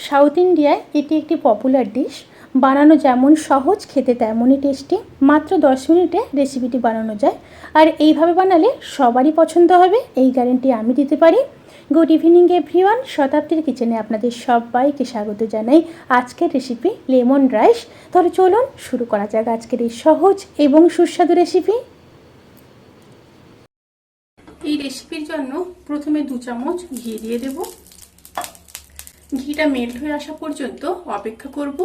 South ইন্ডিয়ায় এটি একটি পপুলার ডিশ। বানানো যেমন সহজ, খেতে তেমনই টেস্টি। মাত্র 10 মিনিটে রেসিপিটি বানানো যায়, আর এইভাবে বানালে সবারই পছন্দ হবে, এই গ্যারেন্টি আমি দিতে পারি। গুড ইভিনিং এভরিওয়ান, শতাব্দীর কিচেনে আপনাদের সবাইকে স্বাগত জানাই। আজকের রেসিপি লেমন রাইস। তাহলে চলুন শুরু করা যাক আজকের এই সহজ এবং সুস্বাদু রেসিপি। এই রেসিপির জন্য প্রথমে 2 চামচ ঘি দিয়ে দেব। ঘিটা মেল্ট হয়ে আসা পর্যন্ত অপেক্ষা করব।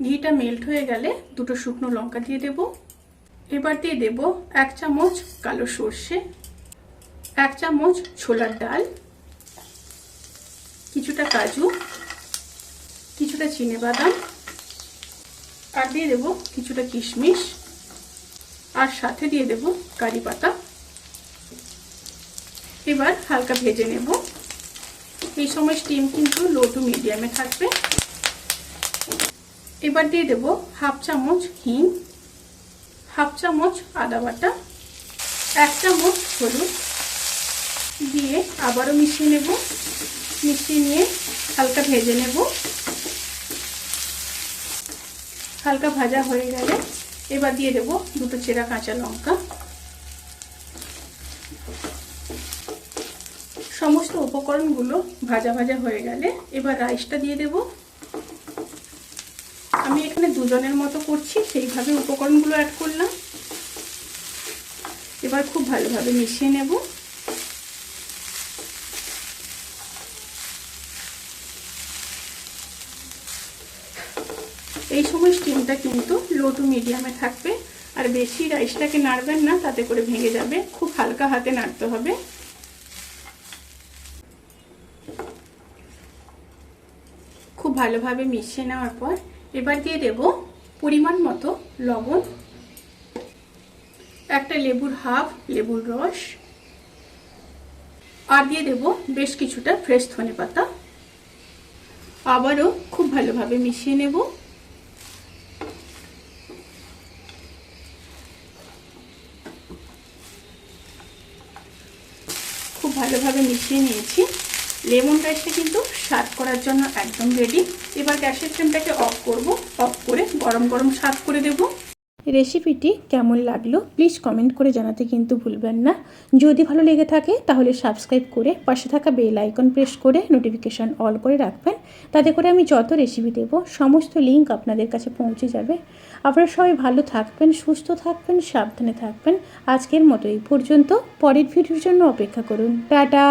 ঘিটা মেল্ট হয়ে গেলে 2টো শুকনো লঙ্কা দিয়ে দেব। এবার দিয়ে দেব 1 চামচ কালো সর্ষে, 1 চামচ ছোলার ডাল, কিছুটা কাজু, কিছুটা চিনেবাদাম, আর দিয়ে দেব কিছুটা কিশমিশ, আর সাথে দিয়ে দেব কারি পাতা। এবার হালকা ভেজে নেব। এই সময় স্টিম কিন্তু লো টু মিডিয়ামে থাকবে। এবার দিয়ে দেব 1/2 চামচ হিং, 1/2 চামচ আদা বাটা, 1 চামচ হলুদ দিয়ে আবারও মিশিয়ে নেব। মিশিয়ে নিয়ে হালকা ভেজে নেব। হালকা ভাজা হয়ে গেলে এবার দিয়ে দেব 2টো চেরা কাঁচা লঙ্কা। সমস্ত উপকরণগুলো ভাজা ভাজা হয়ে গেলে এবার রাইসটা দিয়ে দেব। আমি এখানে 2 জনের মতো করছি, সেইভাবে উপকরণগুলো অ্যাড করলাম। এবার খুব ভালোভাবে মিশিয়ে নেব। এই সময় স্টিমটা কিন্তু লো টু মিডিয়ামে থাকবে, আর বেশি রাইসটাকে নাড়বেন না, তাতে করে ভেঙে যাবে। খুব হালকা হাতে নাড়তে হবে। খুব ভালোভাবে মিশিয়ে নেওয়ার পর এবার দিয়ে দেব পরিমাণ মতো লবণ, একটা লেবুর হাফ লেবুর রস, আর দিয়ে দেব বেশ কিছুটা ফ্রেশ ধনেপাতা। আবারও খুব ভালোভাবে মিশিয়ে নেব। খুব ভালোভাবে মিশিয়ে নিয়েছি। লেমন রাইসটা কিন্তু সার্ভ করার জন্য একদম রেডি। এবার গ্যাসের ফ্লেমটাকে অফ করব। অফ করে গরম গরম সার্ভ করে দেব। রেসিপিটি কেমন লাগলো প্লিজ কমেন্ট করে জানাতে কিন্তু ভুলবেন না। যদি ভালো লেগে থাকে তাহলে সাবস্ক্রাইব করে পাশে থাকা বেল আইকন প্রেস করে নোটিফিকেশান অল করে রাখবেন। তাতে করে আমি যত রেসিপি দেব সমস্ত লিঙ্ক আপনাদের কাছে পৌঁছে যাবে। আপনারা সবাই ভালো থাকবেন, সুস্থ থাকবেন, সাবধানে থাকবেন। আজকের মতো এই পর্যন্ত। পরের ভিডিওর জন্য অপেক্ষা করুন। টাটা।